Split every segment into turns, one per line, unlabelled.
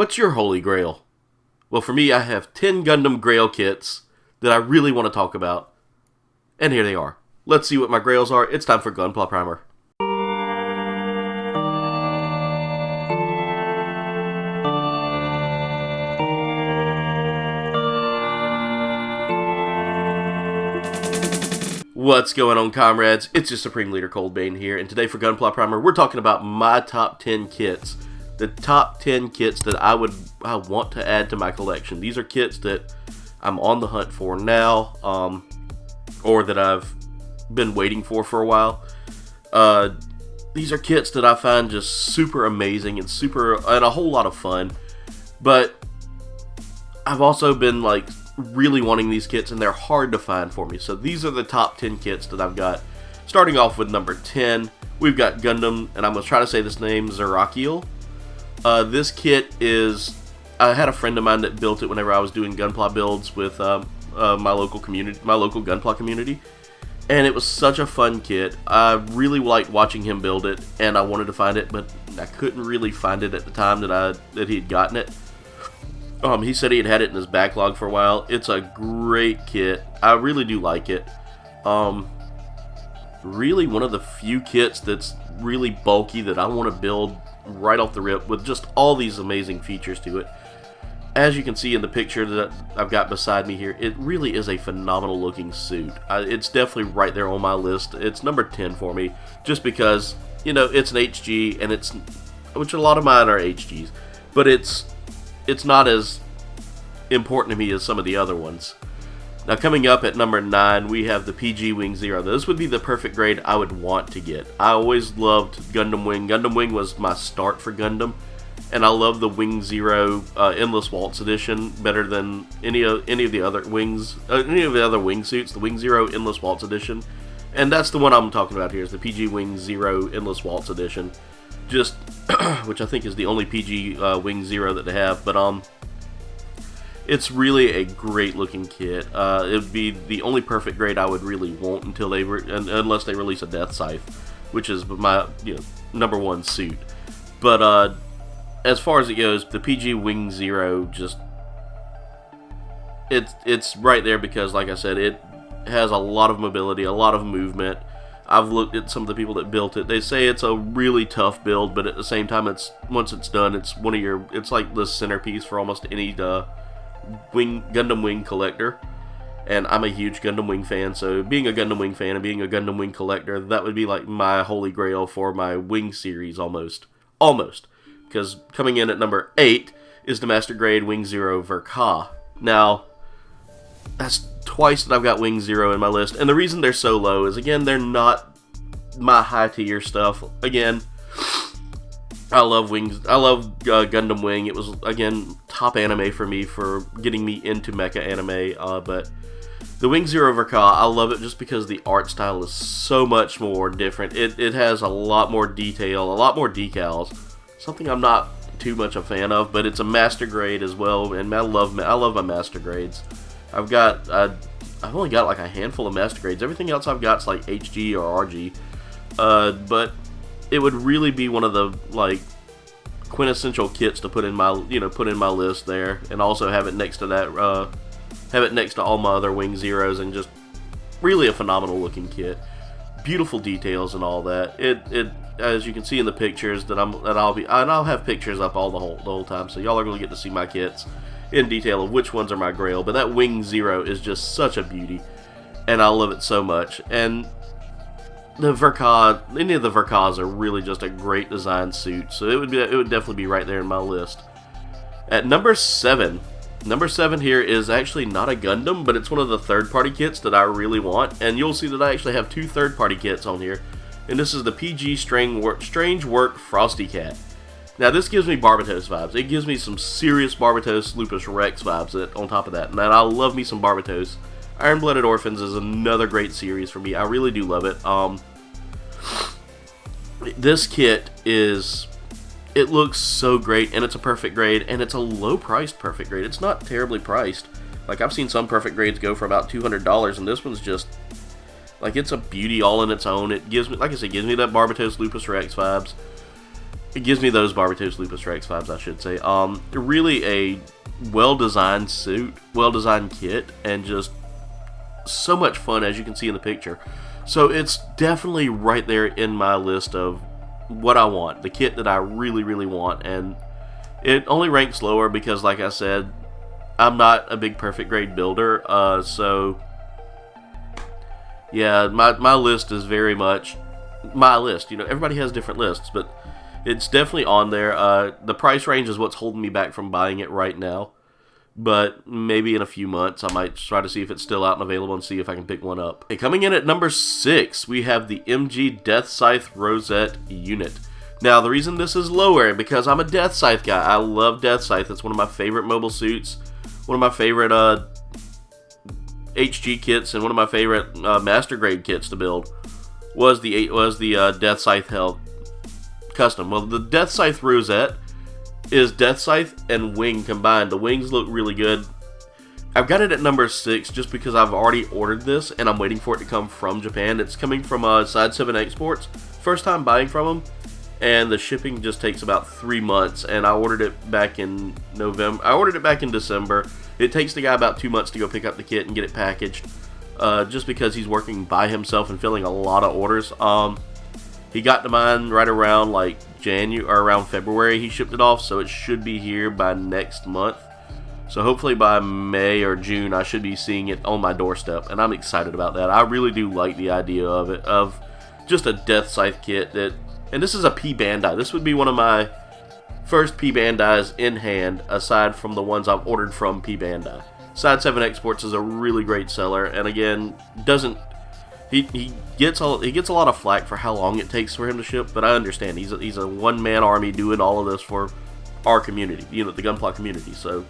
What's your holy grail? Well, for me, I have 10 Gundam Grail kits that I really want to talk about. And here they are. Let's see what my grails are. It's time for Gunpla Primer. What's going on, comrades? It's your Supreme Leader Kouldbayne here, and today for Gunpla Primer, we're talking about my top 10 kits. The top 10 kits that I want to add to my collection. These are kits that I'm on the hunt for now, or that I've been waiting for a while. These are kits that I find just super amazing and a whole lot of fun. But I've also been really wanting these kits, and they're hard to find for me. So these are the top 10 kits that I've got. Starting off with number 10, we've got Gundam, and I'm going to try to say this name, Zerakiel. This kit is, I had a friend of mine that built it whenever I was doing Gunpla builds with my local Gunpla community, and it was such a fun kit. I really liked watching him build it, and I wanted to find it, but I couldn't really find it at the time that he had gotten it. He said he had it in his backlog for a while. It's a great kit. I really do like it. Really one of the few kits that's really bulky that I want to build right off the rip with just all these amazing features to it. As you can see in the picture that I've got beside me here, it really is a phenomenal looking suit. It's definitely right there on my list. It's number 10 for me, just because, it's an HG, and which a lot of mine are HGs, but it's not as important to me as some of the other ones. Now, coming up at number 9, we have the PG Wing Zero. This would be the perfect grade I would want to get. I always loved Gundam Wing. Gundam Wing was my start for Gundam, and I love the Wing Zero Endless Waltz Edition better than any of the other wings, any of the other wing suits. The Wing Zero Endless Waltz Edition, and that's the one I'm talking about here. Is the PG Wing Zero Endless Waltz Edition, just which I think is the only PG Wing Zero that they have, but it's really a great looking kit. It would be the only perfect grade I would really want unless they release a Death Scythe, which is my number one suit. But as far as it goes, the PG Wing Zero it's right there because, like I said, it has a lot of mobility, a lot of movement. I've looked at some of the people that built it. They say it's a really tough build, but at the same time, once it's done, it's like the centerpiece for almost any Gundam Wing collector. And I'm a huge Gundam Wing fan, so being a Gundam Wing fan and being a Gundam Wing collector, that would be like my holy grail for my Wing series almost. Because coming in at number 8 is the Master Grade Wing Zero Verka. Now, that's twice that I've got Wing Zero in my list, and the reason they're so low is, again, they're not my high tier stuff. Again, I love Wings. I love Gundam Wing. It was, again, top anime for me for getting me into mecha anime, but the Wing Zero Verka, I love it just because the art style is so much more different. It has a lot more detail, a lot more decals, something I'm not too much a fan of, but it's a master grade as well, and I love my master grades. I've only got like a handful of master grades. Everything else I've got is like HG or RG. But it would really be one of the quintessential kits to put in my list there, and also have it next to that. Have it next to all my other Wing Zeros, and just really a phenomenal looking kit. Beautiful details and all that. It as you can see in the pictures that I'll have pictures up the whole time, so y'all are going to get to see my kits in detail of which ones are my grail. But that Wing Zero is just such a beauty, and I love it so much. And the Verka, any of the Verkas are really just a great design suit, so it would definitely be right there in my list. At number 7 here is actually not a Gundam, but it's one of the third-party kits that I really want, and you'll see that I actually have 2 third-party kits on here, and this is the PG Strange Work Frosty Cat. Now, this gives me Barbatos vibes. It gives me some serious Barbatos Lupus Rex vibes on top of that. And I love me some Barbatos. Iron-Blooded Orphans is another great series for me. I really do love it. This kit it looks so great, and it's a perfect grade, and it's a low-priced perfect grade. It's not terribly priced. I've seen some perfect grades go for about $200, and this one's just, it's a beauty all in its own. It gives me, like I said, gives me that Barbatos Lupus Rex vibes. it gives me those Barbatos Lupus Rex vibes, I should say. Really a well-designed suit, well-designed kit, and just so much fun, as you can see in the picture. So it's definitely right there in my list of what I want, the kit that I really, really want. And it only ranks lower because, like I said, I'm not a big perfect grade builder. So yeah, my list is very much my list. You know, everybody has different lists, but it's definitely on there. The price range is what's holding me back from buying it right now. But maybe in a few months, I might try to see if it's still out and available and see if I can pick one up. Okay, coming in at number 6, we have the MG Death Scythe Rosette unit. Now, the reason this is lower, because I'm a Death Scythe guy. I love Death Scythe. It's one of my favorite mobile suits. One of my favorite HG kits, and one of my favorite Master Grade kits to build was the Death Scythe Hell Custom. Well, the Death Scythe Rosette is Death Scythe and Wing combined. The wings look really good. I've got it at number 6 just because I've already ordered this and I'm waiting for it to come from Japan. It's coming from Side 7 Exports. First time buying from them, and the shipping just takes about 3 months, and I ordered it back in November. I ordered it back in December. It takes the guy about 2 months to go pick up the kit and get it packaged, just because he's working by himself and filling a lot of orders. He got to mine right around like January or around February. He shipped it off, so it should be here by next month. So hopefully by May or June, I should be seeing it on my doorstep, and I'm excited about that. I really do like the idea of it, of just a Death Scythe kit that, and this is a P Bandai. This would be one of my first P Bandais in hand, aside from the ones I've ordered from P Bandai. Side 7 Exports is a really great seller, and again, he gets a lot of flack for how long it takes for him to ship, but I understand. He's a one-man army doing all of this for our community, you know, the Gunpla community. So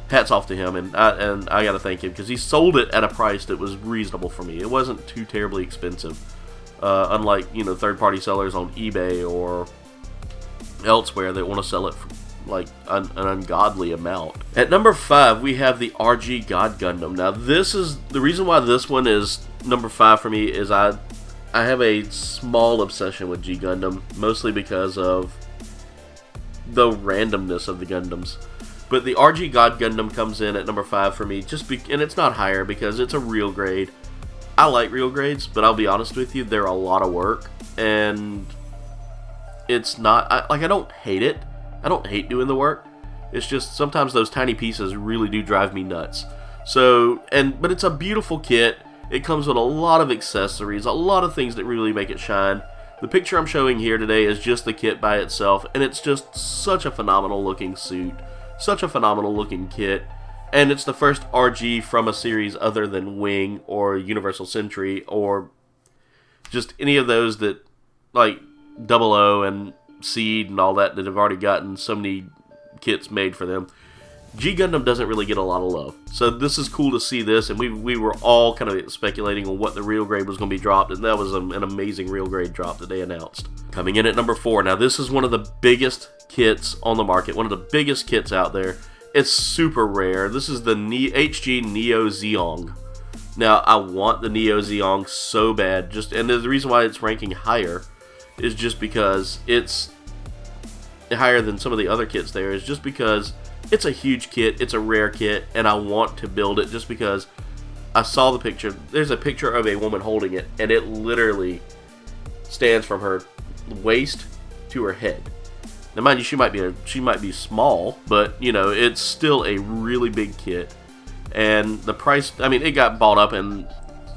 hats off to him, and I gotta thank him because he sold it at a price that was reasonable for me. It wasn't too terribly expensive, unlike, you know, third-party sellers on eBay or elsewhere that want to sell it for like an ungodly amount. At number 5, we have the RG God Gundam. Now, this is the reason why this one is number 5 for me. Is I have a small obsession with G Gundam, mostly because of the randomness of the Gundams. But the RG God Gundam comes in at number 5 for me, and it's not higher because it's a real grade. I like real grades, but I'll be honest with you, they're a lot of work, and it's not, I don't hate it. I don't hate doing the work. It's just sometimes those tiny pieces really do drive me nuts. So, but it's a beautiful kit. It comes with a lot of accessories, a lot of things that really make it shine. The picture I'm showing here today is just the kit by itself, and it's just such a phenomenal looking suit, such a phenomenal looking kit. And it's the first RG from a series other than Wing or Universal Century or just any of those that, like Double O and Seed and all that have already gotten so many kits made for them. G Gundam doesn't really get a lot of love, so this is cool to see this, and we were all kind of speculating on what the real grade was going to be dropped, and that was an amazing real grade drop that they announced. Coming in at number 4, now this is one of the biggest kits on the market, one of the biggest kits out there. It's super rare. This is the HG Neo Zeong. Now, I want the Neo Zeong so bad, and the reason why it's ranking higher is just because it's higher than some of the other kits there, is just because it's a huge kit, it's a rare kit, and I want to build it just because I saw the picture. There's a picture of a woman holding it, and it literally stands from her waist to her head. Now, mind you, she might be small, but you know, it's still a really big kit. And the price, I mean, it got bought up, and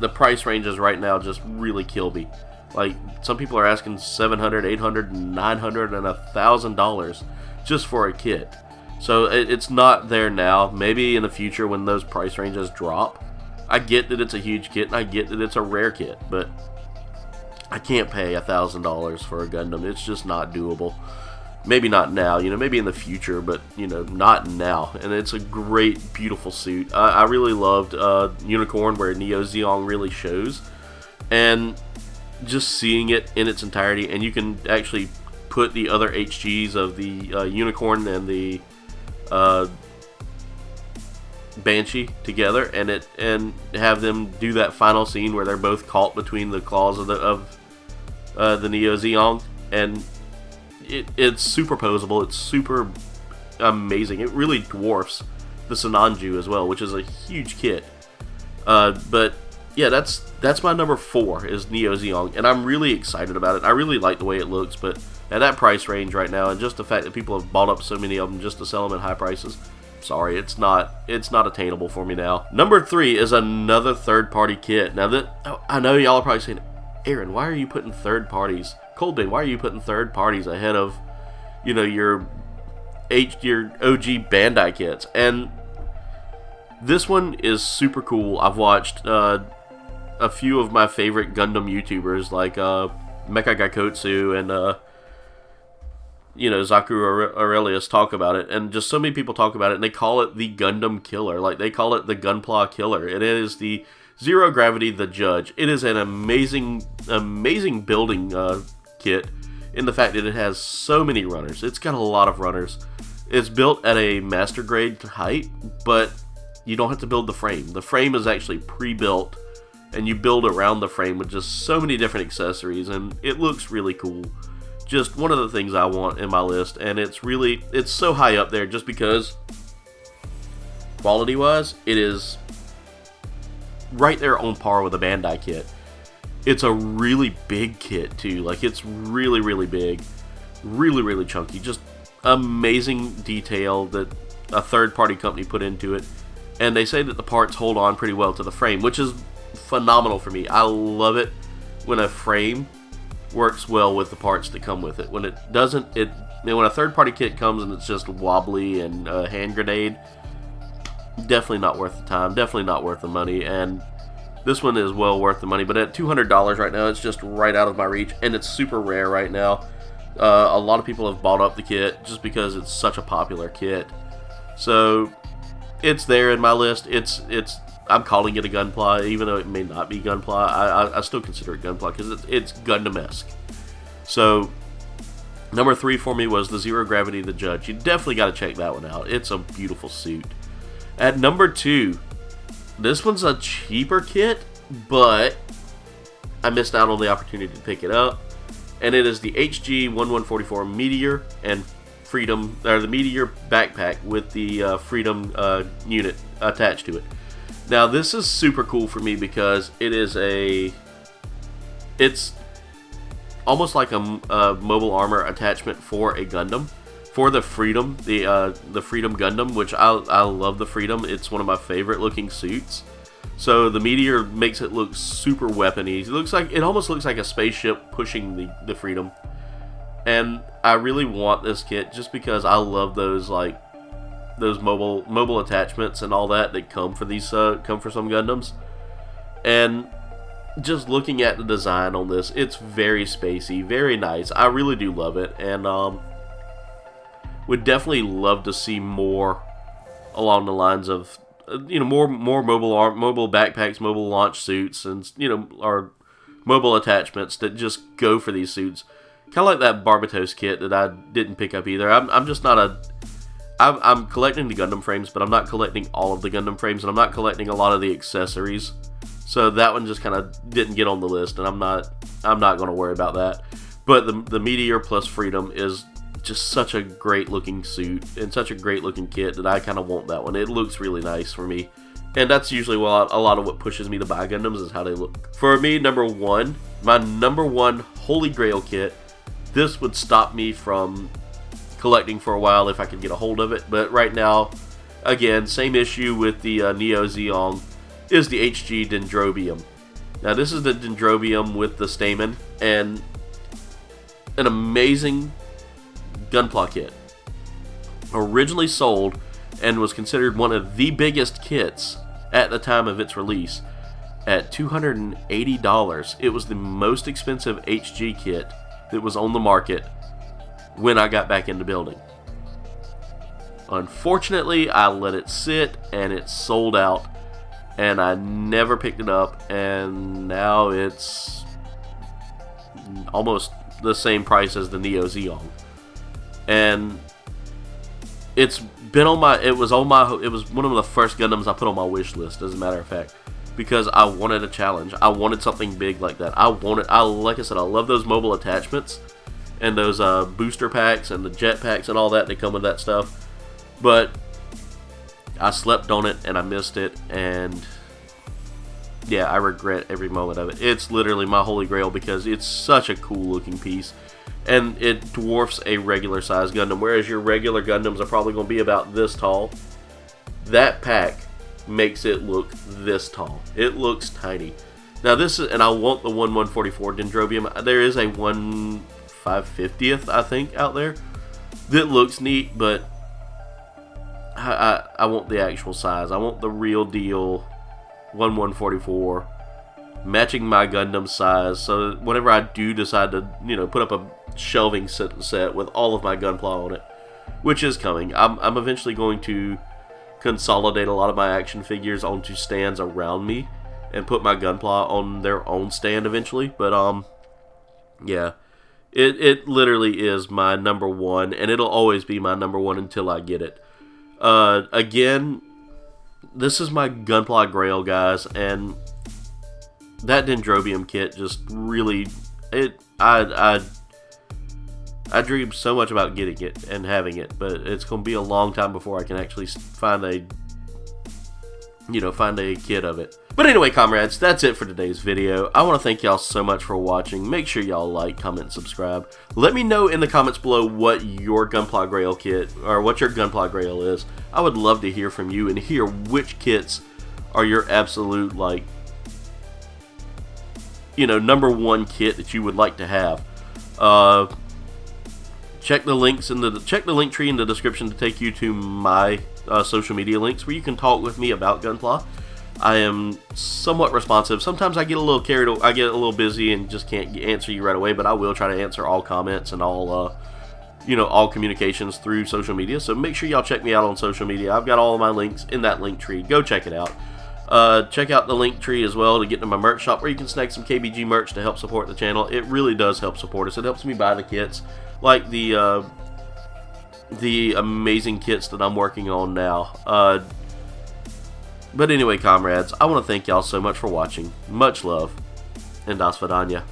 the price ranges right now just really kill me. Like, some people are asking $700, $800, $900, and $1,000 just for a kit. So it's not there now. Maybe in the future when those price ranges drop. I get that it's a huge kit, and I get that it's a rare kit, but I can't pay $1,000 for a Gundam. It's just not doable. Maybe not now, you know, maybe in the future, but, you know, not now. And it's a great, beautiful suit. I really loved Unicorn, where Neo Zeong really shows. And just seeing it in its entirety, and you can actually put the other HGs of the Unicorn and the Banshee together, and have them do that final scene where they're both caught between the claws of the Neo Zeong, and it's superposable. It's super amazing. It really dwarfs the Sinanju as well, which is a huge kit. But yeah, that's my number 4 is Neo Zeong, and I'm really excited about it. I really like the way it looks, but at that price range right now, and just the fact that people have bought up so many of them just to sell them at high prices, sorry, it's not attainable for me now. Number 3 is another third-party kit. Now that I know y'all are probably saying, Aaron, why are you putting third parties? Kouldbayne, why are you putting third parties ahead of, you know, your OG Bandai kits? And this one is super cool. I've watched a few of my favorite Gundam YouTubers like Mecha Gaikotsu and you know, Zaku Aurelius talk about it, and just so many people talk about it, and they call it the Gundam Killer. Like, they call it the Gunpla Killer. It is the Zero Gravity the Judge. It is an amazing building kit in the fact that it has so many runners. It's got a lot of runners. It's built at a master grade height, but you don't have to build the frame. The frame is actually pre-built, and you build around the frame with just so many different accessories, and it looks really cool. Just one of the things I want in my list, and it's so high up there just because quality-wise, it is right there on par with a Bandai kit. It's a really big kit too. Like, it's really, really big, really, really chunky. Just amazing detail that a third-party company put into it, and they say that the parts hold on pretty well to the frame, which is phenomenal for me. I love it when a frame works well with the parts that come with it. When it doesn't, when a third-party kit comes and it's just wobbly and a hand grenade, definitely not worth the time, definitely not worth the money. And this one is well worth the money, but at $200 right now, it's just right out of my reach, and it's super rare right now. A lot of people have bought up the kit just because it's such a popular kit. So it's there in my list. I'm calling it a Gunpla, even though it may not be Gunpla. I still consider it Gunpla because it's Gundam-esque. So number 3 for me was the Zero Gravity the Judge. You definitely got to check that one out. It's a beautiful suit. At number 2, this one's a cheaper kit, but I missed out on the opportunity to pick it up, and it is the HG-1144 Meteor and Freedom, or the Meteor backpack with the Freedom unit attached to it. Now, this is super cool for me because it's almost like a mobile armor attachment for a Gundam, for the Freedom, the Freedom Gundam, which I love the Freedom. It's one of my favorite looking suits. So the Meteor makes it look super weapony. It almost looks like a spaceship pushing the Freedom. And I really want this kit just because I love those mobile attachments and all that come for these come for some Gundams. And just looking at the design on this, it's very spacey, very nice. I really do love it, and would definitely love to see more along the lines of more mobile backpacks, mobile launch suits, and or mobile attachments that just go for these suits. Kind of like that Barbatos kit that I didn't pick up either. I'm just not I'm collecting the Gundam frames, but I'm not collecting all of the Gundam frames, and I'm not collecting a lot of the accessories. So that one just kind of didn't get on the list, and I'm not going to worry about that. But the Meteor plus Freedom is just such a great looking suit and such a great looking kit that I kind of want that one. It looks really nice for me, and that's usually a lot of what pushes me to buy Gundams is how they look. For me, my number one Holy Grail kit. This would stop me from collecting for a while if I could get a hold of it, but right now, again, same issue with the Neo Zeong, is the HG Dendrobium. Now this is the Dendrobium with the Stamen, and an amazing Gunpla kit. Originally sold and was considered one of the biggest kits at the time of its release at $280. It was the most expensive HG kit that was on the market when I got back into building. Unfortunately, I let it sit and it sold out, and I never picked it up, and now it's almost the same price as the Neo Zeong. And it was one of the first Gundams I put on my wish list, as a matter of fact, because I wanted a challenge. I wanted something big like that. Like I said, I love those mobile attachments, and those booster packs and the jet packs and all that come with that stuff. But I slept on it and I missed it, and yeah, I regret every moment of it. It's literally my holy grail because it's such a cool looking piece, and it dwarfs a regular size Gundam, whereas your regular Gundams are probably going to be about this tall. That pack makes it look this tall. It looks tiny. Now this is, and I want the 1/144 Dendrobium. There is a 1/550th, I think, out there that looks neat, but I want the actual size. I want the real deal 1/144 matching my Gundam size. So whenever I do decide to, put up a shelving set with all of my Gunpla on it, which is coming, I'm eventually going to consolidate a lot of my action figures onto stands around me and put my Gunpla on their own stand eventually. But yeah, it literally is my number one, and it'll always be my number one until I get it. Again, this is my Gunpla Grail, guys, and that Dendrobium kit just really, I dream so much about getting it and having it, but it's going to be a long time before I can actually find a kit of it. But anyway, comrades, that's it for today's video. I want to thank y'all so much for watching. Make sure y'all like, comment, and subscribe. Let me know in the comments below what your Gunpla Grail kit, or what your Gunpla Grail is. I would love to hear from you and hear which kits are your absolute, number one kit that you would like to have. Check the link tree in the description to take you to my social media links where you can talk with me about Gunpla. I am somewhat responsive. Sometimes I get a little carried away, I get a little busy and just can't answer you right away, but I will try to answer all comments and all all communications through social media. So make sure y'all check me out on social media. I've got all of my links in that link tree. Go check it out. Check out the link tree as well to get to my merch shop where you can snag some KBG merch to help support the channel. It really does help support us. It helps me buy the kits, like the amazing kits that I'm working on now. But anyway, comrades, I want to thank y'all so much for watching. Much love, and das vidanya.